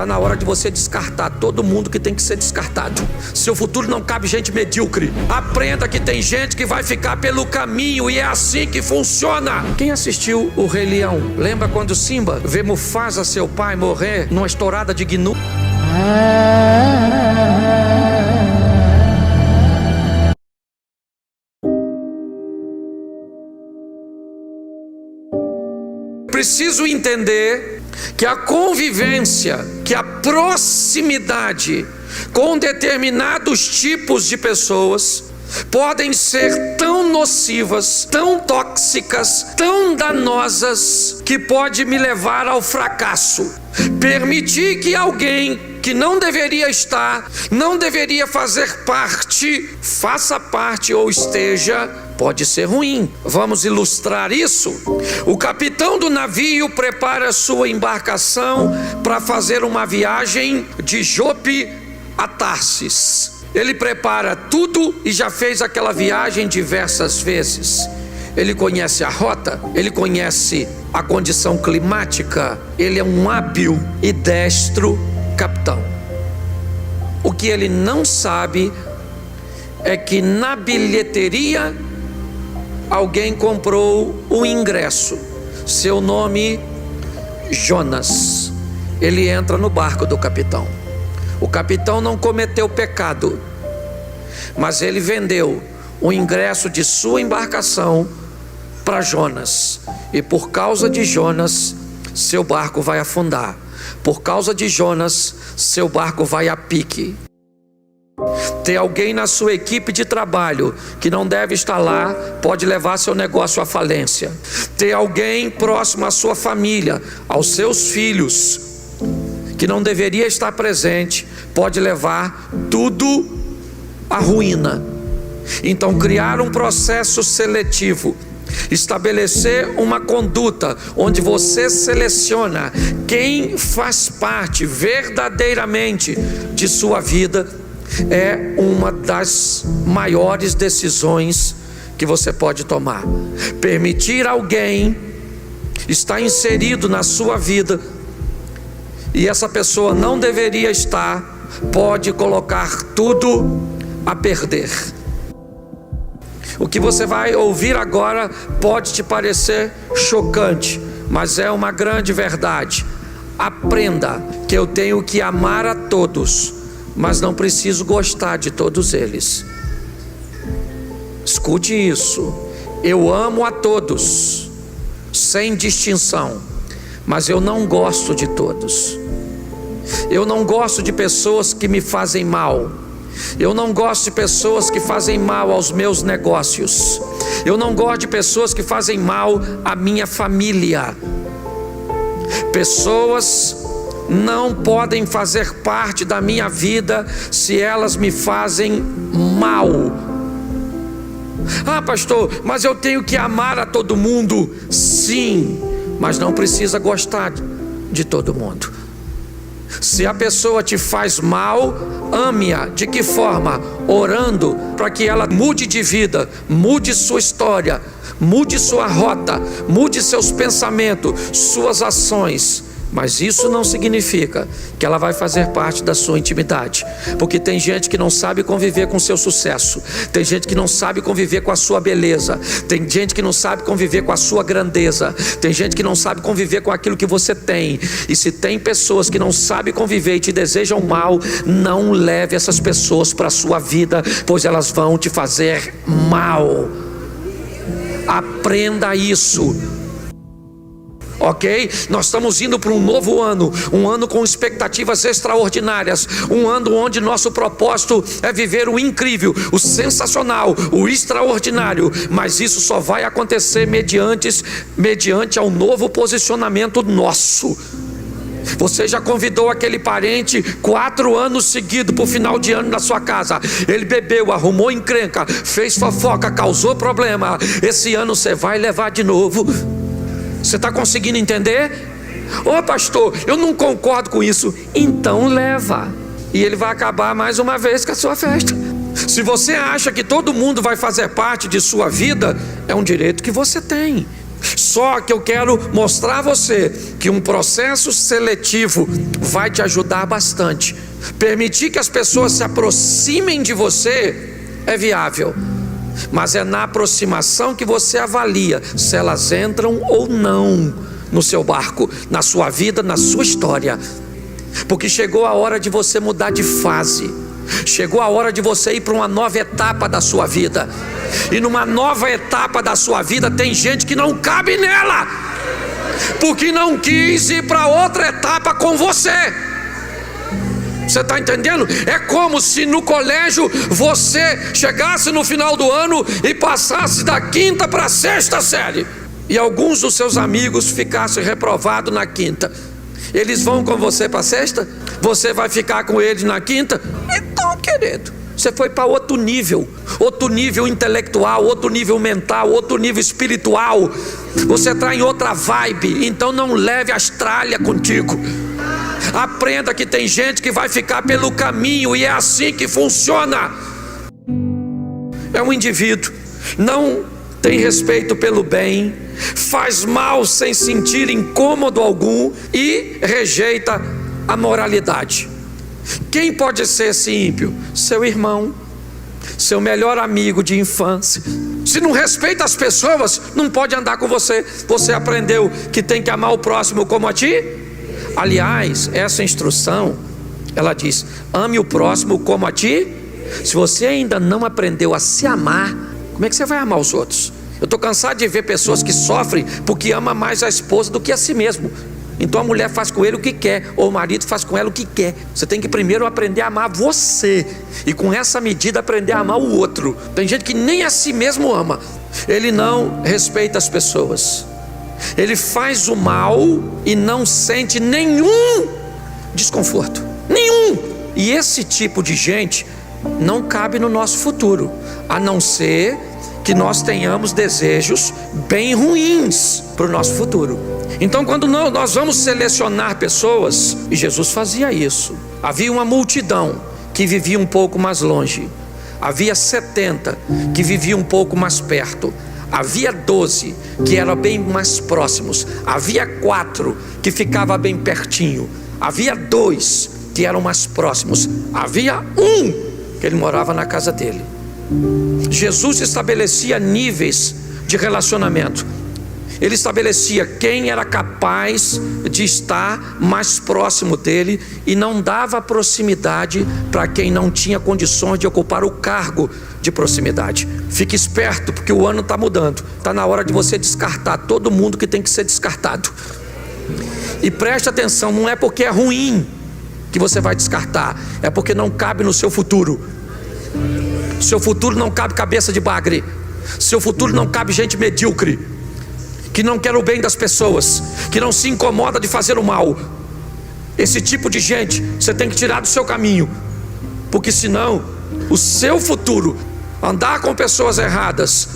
Está na hora de você descartar todo mundo que tem que ser descartado. Seu futuro não cabe gente medíocre. Aprenda que tem gente que vai ficar pelo caminho e é assim que funciona. Quem assistiu o Rei Leão, lembra quando Simba vê Mufasa, seu pai, morrer numa estourada de gnu? Preciso entender que a convivência, que a proximidade com determinados tipos de pessoas podem ser tão nocivas, tão tóxicas, tão danosas, que pode me levar ao fracasso. Permitir que alguém que não deveria estar, não deveria fazer parte, faça parte ou esteja, pode ser ruim. Vamos ilustrar isso. O capitão do navio prepara sua embarcação para fazer uma viagem de Jope a Tarsis. Ele prepara tudo e já fez aquela viagem diversas vezes. Ele conhece a rota, ele conhece a condição climática, ele é um hábil e destro capitão. O que ele não sabe é que na bilheteria alguém comprou o ingresso, seu nome Jonas. Ele entra no barco do capitão. O capitão não cometeu pecado, mas ele vendeu o ingresso de sua embarcação para Jonas, e por causa de Jonas, seu barco vai afundar. Por causa de Jonas, seu barco vai a pique. Ter alguém na sua equipe de trabalho que não deve estar lá pode levar seu negócio à falência. Ter alguém próximo à sua família, aos seus filhos, que não deveria estar presente, pode levar tudo à ruína. Então, criar um processo seletivo, estabelecer uma conduta onde você seleciona quem faz parte verdadeiramente de sua vida, é uma das maiores decisões que você pode tomar. Permitir alguém estar inserido na sua vida e essa pessoa não deveria estar, pode colocar tudo a perder. O que você vai ouvir agora pode te parecer chocante, mas é uma grande verdade. Aprenda que eu tenho que amar a todos, mas não preciso gostar de todos eles. Escute isso. Eu amo a todos, sem distinção, mas eu não gosto de todos. Eu não gosto de pessoas que me fazem mal. Eu não gosto de pessoas que fazem mal aos meus negócios. Eu não gosto de pessoas que fazem mal à minha família. Pessoas não podem fazer parte da minha vida se elas me fazem mal. Ah, pastor, mas eu tenho que amar a todo mundo. Sim, mas não precisa gostar de todo mundo. Se a pessoa te faz mal, ame-a. De que forma? Orando para que ela mude de vida, mude sua história, mude sua rota, mude seus pensamentos, suas ações. Mas isso não significa que ela vai fazer parte da sua intimidade, porque tem gente que não sabe conviver com seu sucesso, tem gente que não sabe conviver com a sua beleza, tem gente que não sabe conviver com a sua grandeza, tem gente que não sabe conviver com aquilo que você tem. E se tem pessoas que não sabem conviver e te desejam mal, não leve essas pessoas para a sua vida, pois elas vão te fazer mal. Aprenda isso. Ok? Nós estamos indo para um novo ano, um ano com expectativas extraordinárias, um ano onde nosso propósito é viver o incrível, o sensacional, o extraordinário, mas isso só vai acontecer mediante ao novo posicionamento nosso. Você já convidou aquele parente 4 anos seguidos para o final de ano na sua casa. Ele bebeu, arrumou encrenca, fez fofoca, causou problema. Esse ano você vai levar de novo. Você está conseguindo entender? Ô pastor, eu não concordo com isso. Então leva. E ele vai acabar mais uma vez com a sua festa. Se você acha que todo mundo vai fazer parte de sua vida, é um direito que você tem. Só que eu quero mostrar a você que um processo seletivo vai te ajudar bastante. Permitir que as pessoas se aproximem de você é viável, mas é na aproximação que você avalia se elas entram ou não no seu barco, na sua vida, na sua história. Porque chegou a hora de você mudar de fase. Chegou a hora de você ir para uma nova etapa da sua vida. E numa nova etapa da sua vida tem gente que não cabe nela, porque não quis ir para outra etapa com você. Você está entendendo? É como se no colégio você chegasse no final do ano e passasse da 5ª para a 6ª série, e alguns dos seus amigos ficassem reprovados na 5ª. Eles vão com você para a 6ª? Você vai ficar com eles na 5ª? Então, querido, você foi para outro nível intelectual, outro nível mental, outro nível espiritual. Você está em outra vibe. Então não leve a Austrália contigo. Aprenda que tem gente que vai ficar pelo caminho, e é assim que funciona. É um indivíduo, não tem respeito pelo bem, faz mal sem sentir incômodo algum e rejeita a moralidade. Quem pode ser esse ímpio? Seu irmão, seu melhor amigo de infância. Se não respeita as pessoas, não pode andar com você. Você aprendeu que tem que amar o próximo como a ti? Aliás, essa instrução, ela diz: ame o próximo como a ti. Se você ainda não aprendeu a se amar, como é que você vai amar os outros? Eu estou cansado de ver pessoas que sofrem porque ama mais a esposa do que a si mesmo. Então a mulher faz com ele o que quer, ou o marido faz com ela o que quer. Você tem que primeiro aprender a amar você, e com essa medida aprender a amar o outro. Tem gente que nem a si mesmo ama. Ele não respeita as pessoas, ele faz o mal e não sente nenhum desconforto, nenhum. E esse tipo de gente não cabe no nosso futuro, a não ser que nós tenhamos desejos bem ruins para o nosso futuro. Então, quando nós vamos selecionar pessoas, e Jesus fazia isso, havia uma multidão que vivia um pouco mais longe, havia 70 que viviam um pouco mais perto, havia 12 que eram bem mais próximos, havia 4 que ficavam bem pertinho, havia 2 que eram mais próximos, havia 1 que ele morava na casa dele. Jesus estabelecia níveis de relacionamento. Ele estabelecia quem era capaz de estar mais próximo dele e não dava proximidade para quem não tinha condições de ocupar o cargo de proximidade. Fique esperto, porque o ano está mudando. Está na hora de você descartar todo mundo que tem que ser descartado. E preste atenção, não é porque é ruim que você vai descartar, é porque não cabe no seu futuro. Seu futuro não cabe cabeça de bagre. Seu futuro não cabe gente medíocre, que não quer o bem das pessoas, que não se incomoda de fazer o mal. Esse tipo de gente você tem que tirar do seu caminho, porque senão o seu futuro, andar com pessoas erradas,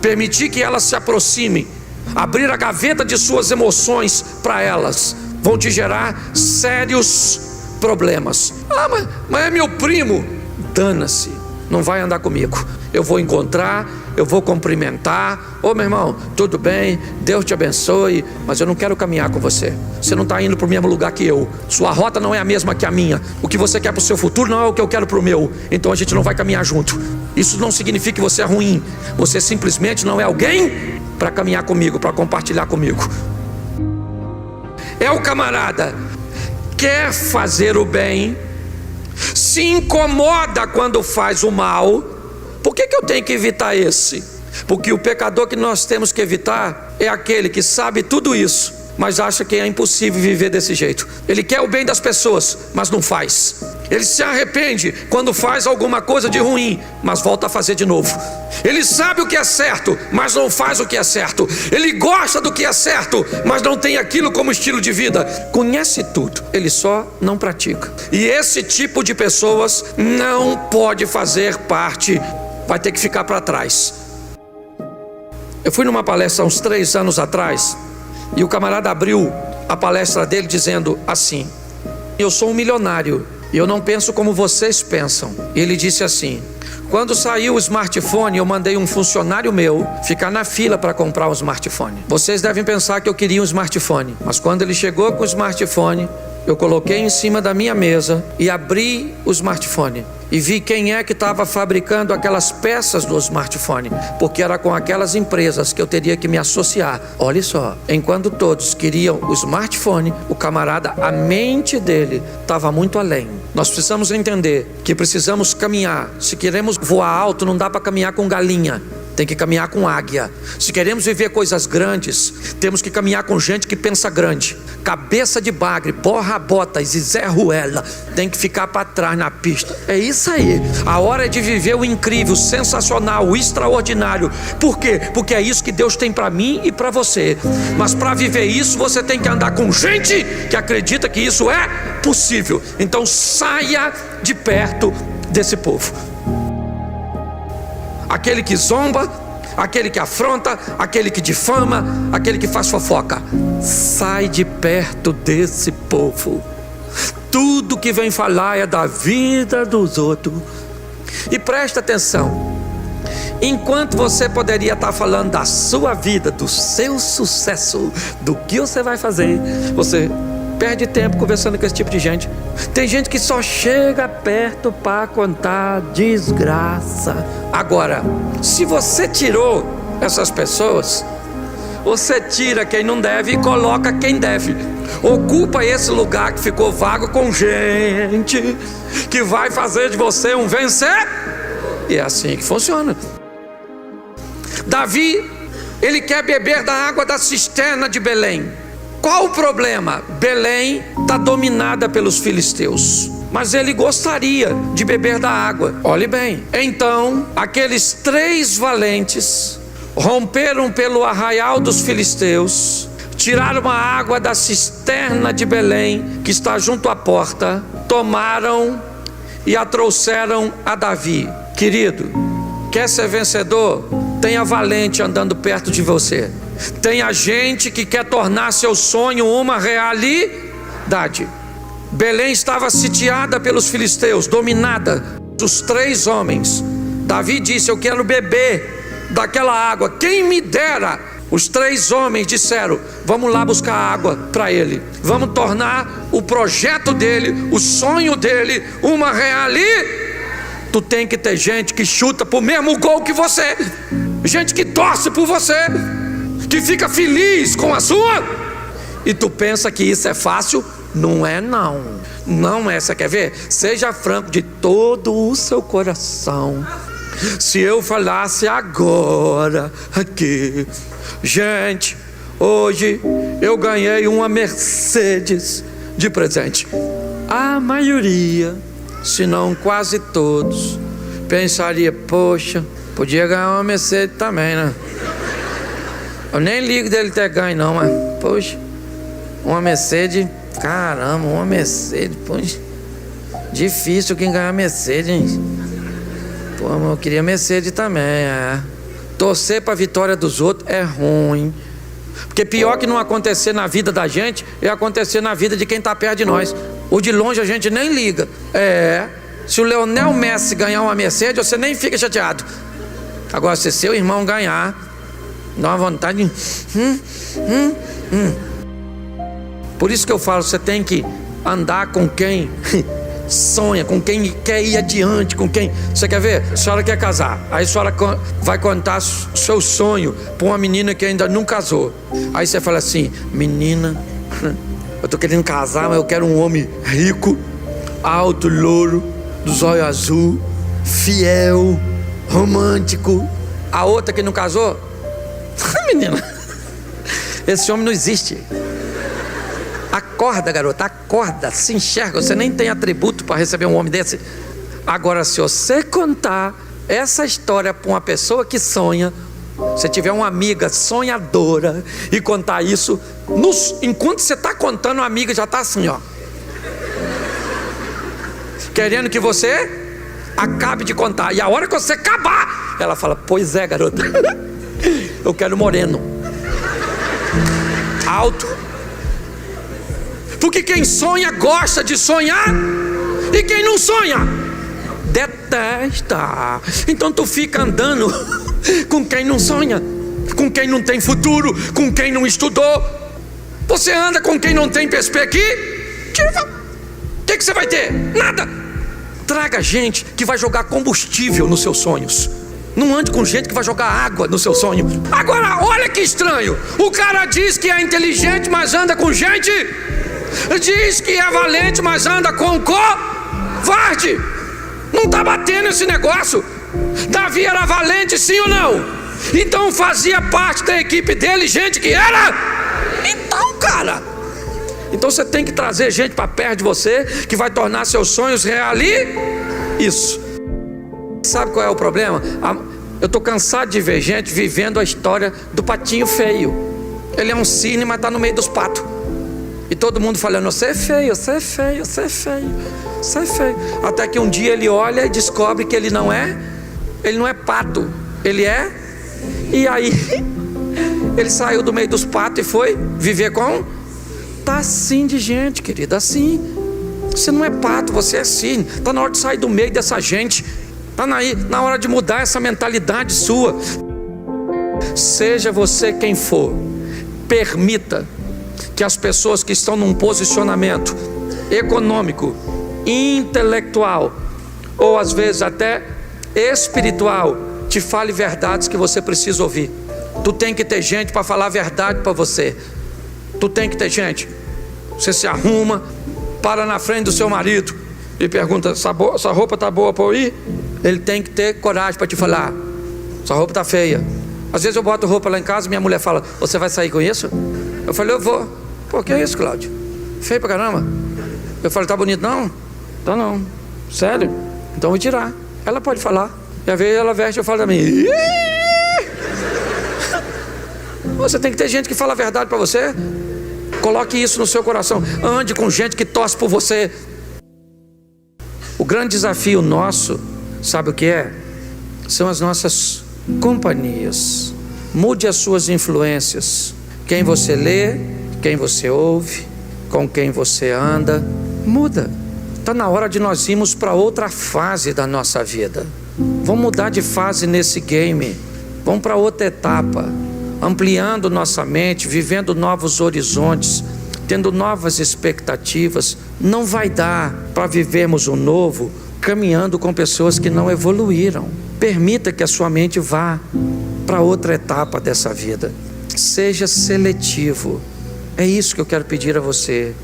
permitir que elas se aproximem, abrir a gaveta de suas emoções para elas, vão te gerar sérios problemas. Mas é meu primo. Dana-se, não vai andar comigo. Eu vou encontrar, eu vou cumprimentar. Ô meu irmão, tudo bem? Deus te abençoe, mas eu não quero caminhar com você. Você não está indo para o mesmo lugar que eu. Sua rota não é a mesma que a minha. O que você quer para o seu futuro não é o que eu quero para o meu. Então a gente não vai caminhar junto. Isso não significa que você é ruim. Você simplesmente não é alguém para caminhar comigo, para compartilhar comigo. É o camarada, quer fazer o bem, se incomoda quando faz o mal. Por que eu tenho que evitar esse? Porque o pecador que nós temos que evitar é aquele que sabe tudo isso, mas acha que é impossível viver desse jeito. Ele quer o bem das pessoas, mas não faz. Ele se arrepende quando faz alguma coisa de ruim, mas volta a fazer de novo. Ele sabe o que é certo, mas não faz o que é certo. Ele gosta do que é certo, mas não tem aquilo como estilo de vida. Conhece tudo, ele só não pratica. E esse tipo de pessoas não pode fazer parte, vai ter que ficar para trás. Eu fui numa palestra há uns 3 anos atrás, e o camarada abriu a palestra dele dizendo assim: eu sou um milionário e eu não penso como vocês pensam. E ele disse assim: Quando saiu o smartphone, eu mandei um funcionário meu ficar na fila para comprar um smartphone. Vocês devem pensar que eu queria um smartphone, mas quando ele chegou com o smartphone, eu coloquei em cima da minha mesa e abri o smartphone e vi quem é que estava fabricando aquelas peças do smartphone, porque era com aquelas empresas que eu teria que me associar. Olha só, enquanto todos queriam o smartphone, o camarada, a mente dele estava muito além. Nós precisamos entender que precisamos caminhar. Se queremos voar alto, não dá para caminhar com galinha, tem que caminhar com águia. Se queremos viver coisas grandes, temos que caminhar com gente que pensa grande. Cabeça de bagre, porra botas e Zé Ruela tem que ficar para trás na pista. É isso aí. A hora é de viver o incrível, o sensacional, o extraordinário. Por quê? Porque é isso que Deus tem para mim e para você. Mas para viver isso, você tem que andar com gente que acredita que isso é possível. Então saia de perto desse povo. Aquele que zomba, aquele que afronta, aquele que difama, aquele que faz fofoca. Sai de perto desse povo. Tudo que vem falar é da vida dos outros. E presta atenção. Enquanto você poderia estar falando da sua vida, do seu sucesso, do que você vai fazer, você perde tempo conversando com esse tipo de gente. Tem gente que só chega perto para contar desgraça. Agora, se você tirou essas pessoas, você tira quem não deve e coloca quem deve. Ocupa esse lugar que ficou vago com gente que vai fazer de você um vencer. E é assim que funciona. Davi, ele quer beber da água da cisterna de Belém. Qual o problema? Belém está dominada pelos filisteus, mas ele gostaria de beber da água. Olhe bem, então aqueles 3 valentes romperam pelo arraial dos filisteus, tiraram a água da cisterna de Belém, que está junto à porta, tomaram e a trouxeram a Davi. Querido, quer ser vencedor? Tenha valente andando perto de você. Tenha gente que quer tornar seu sonho uma realidade. Belém estava sitiada pelos filisteus, dominada. Os 3 homens. Davi disse: eu quero beber daquela água. Quem me dera? Os 3 homens disseram: vamos lá buscar água para ele. Vamos tornar o projeto dele, o sonho dele, uma realidade. Tu tem que ter gente que chuta pro mesmo gol que você. Gente que torce por você, que fica feliz com a sua. E tu pensa que isso é fácil? Não é não. Não é. Você quer ver? Seja franco de todo o seu coração. Se eu falasse agora aqui: gente, hoje eu ganhei uma Mercedes de presente, a maioria, se não quase todos, pensaria: poxa, podia ganhar uma Mercedes também, né? Eu nem ligo dele ter ganho não, mas poxa, uma Mercedes, caramba, uma Mercedes, poxa, difícil quem ganhar Mercedes, hein? Pô, eu queria Mercedes também, é. Torcer para a vitória dos outros é ruim, porque pior que não acontecer na vida da gente é acontecer na vida de quem está perto de nós. O de longe a gente nem liga. Se o Lionel Messi ganhar uma Mercedes, você nem fica chateado. Agora, se seu irmão ganhar, dá uma vontade de... Por isso que eu falo, você tem que andar com quem sonha, com quem quer ir adiante, com quem... Você quer ver? A senhora quer casar, aí a senhora vai contar seu sonho para uma menina que ainda não casou. Aí você fala assim: menina, eu tô querendo casar, mas eu quero um homem rico, alto, louro, dos olhos azul, fiel, romântico. A outra que não casou, menina, esse homem não existe. Acorda, garota, acorda, se enxerga. Você nem tem atributo para receber um homem desse. Agora, se você contar essa história para uma pessoa que sonha, se tiver uma amiga sonhadora e contar isso, enquanto você está contando, a amiga já está assim, ó, querendo que você acabe de contar. E a hora que você acabar, ela fala: pois é, garota, eu quero moreno, alto. Porque quem sonha gosta de sonhar, e quem não sonha Detesta. Então tu fica andando com quem não sonha, com quem não tem futuro, com quem não estudou. Você anda com quem não tem perspectiva. O que você vai ter? Nada. Traga gente que vai jogar combustível nos seus sonhos. Não ande com gente que vai jogar água no seu sonho. Agora, olha que estranho. O cara diz que é inteligente, mas anda com gente. Diz que é valente, mas anda com covarde. Não está batendo esse negócio. Davi era valente, sim ou não? Então fazia parte da equipe dele gente que era. Então, cara, então você tem que trazer gente para perto de você, que vai tornar seus sonhos reais. Isso. Sabe qual é o problema? Eu estou cansado de ver gente vivendo a história do patinho feio. Ele é um cisne, mas está no meio dos patos. E todo mundo falando, você é feio, você é feio, você é feio, você é feio. Até que um dia ele olha e descobre que ele não é pato, ele é. E aí ele saiu do meio dos patos e foi viver com. Tá assim de gente, querida, assim. Você não é pato, você é cisne. Está na hora de sair do meio dessa gente. Está na hora de mudar essa mentalidade sua. Seja você quem for, permita que as pessoas que estão num posicionamento econômico, intelectual, ou às vezes até espiritual, te fale verdades que você precisa ouvir. Tu tem que ter gente para falar a verdade para você. Tu tem que ter gente. Você se arruma, para na frente do seu marido e pergunta, essa roupa tá boa para eu ir? Ele tem que ter coragem para te falar, essa roupa tá feia. Às vezes eu boto roupa lá em casa e minha mulher fala, você vai sair com isso? Eu falei, eu vou. Pô, que é isso, Cláudio? Feio pra caramba. Eu falei, tá bonito não? Tá não. Sério? Então eu vou tirar. Ela pode falar. E às vezes ela veste e eu falo pra mim, você tem que ter gente que fala a verdade pra você. Coloque isso no seu coração. Ande com gente que torce por você. O grande desafio nosso, sabe o que é? São as nossas companhias. Mude as suas influências. Quem você lê, quem você ouve, com quem você anda, muda. Está na hora de nós irmos para outra fase da nossa vida. Vamos mudar de fase nesse game. Vamos para outra etapa, ampliando nossa mente, vivendo novos horizontes, tendo novas expectativas. Não vai dar para vivermos o novo caminhando com pessoas que não evoluíram. Permita que a sua mente vá para outra etapa dessa vida. Seja seletivo. É isso que eu quero pedir a você.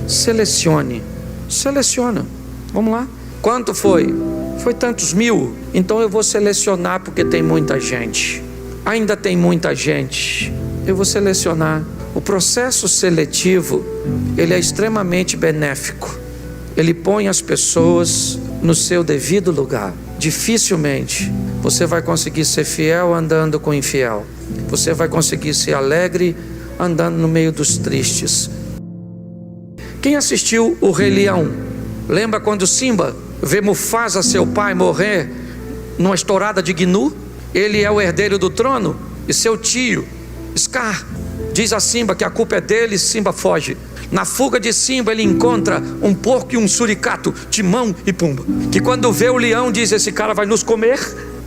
Selecione. Seleciona. Vamos lá. Quanto foi? Foi tantos mil. Então eu vou selecionar porque tem muita gente. Ainda tem muita gente. Eu vou selecionar. O processo seletivo, ele é extremamente benéfico. Ele põe as pessoas no seu devido lugar. Dificilmente você vai conseguir ser fiel andando com infiel. Você vai conseguir ser alegre andando no meio dos tristes. Quem assistiu o Rei Leão? Lembra quando Simba vê Mufasa, seu pai, morrer numa estourada de Gnu? Ele é o herdeiro do trono e seu tio, Scar, diz a Simba que a culpa é dele e Simba foge. Na fuga de Simba ele encontra um porco e um suricato, Timão e Pumba, que quando vê o leão diz, esse cara vai nos comer,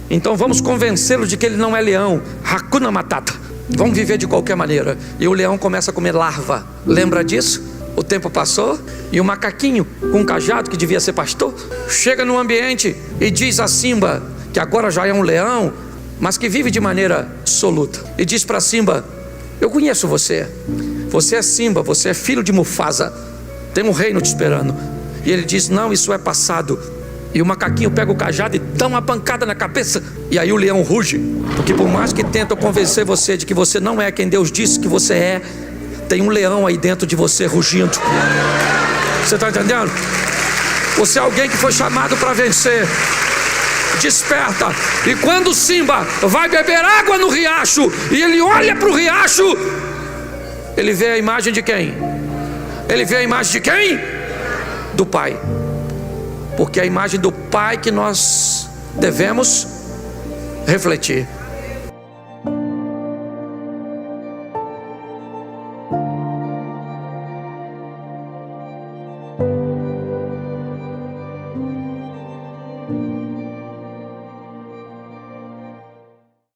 então vamos convencê-lo de que ele não é leão. Hakuna Matata, vamos viver de qualquer maneira. E o leão começa a comer larva. Lembra disso? O tempo passou e o macaquinho com um cajado, que devia ser pastor, chega no ambiente e diz a Simba, que agora já é um leão, mas que vive de maneira absoluta, e diz para Simba, eu conheço você. Você é Simba, você é filho de Mufasa. Tem um reino te esperando. E ele diz, não, isso é passado. E o macaquinho pega o cajado e dá uma pancada na cabeça. E aí o leão ruge. Porque por mais que tentam convencer você de que você não é quem Deus disse que você é, tem um leão aí dentro de você rugindo. Você está entendendo? Você é alguém que foi chamado para vencer. Desperta. E quando Simba vai beber água no riacho e ele olha para o riacho, ele vê a imagem de quem? Ele vê a imagem de quem? Do Pai. Porque é a imagem do Pai que nós devemos refletir.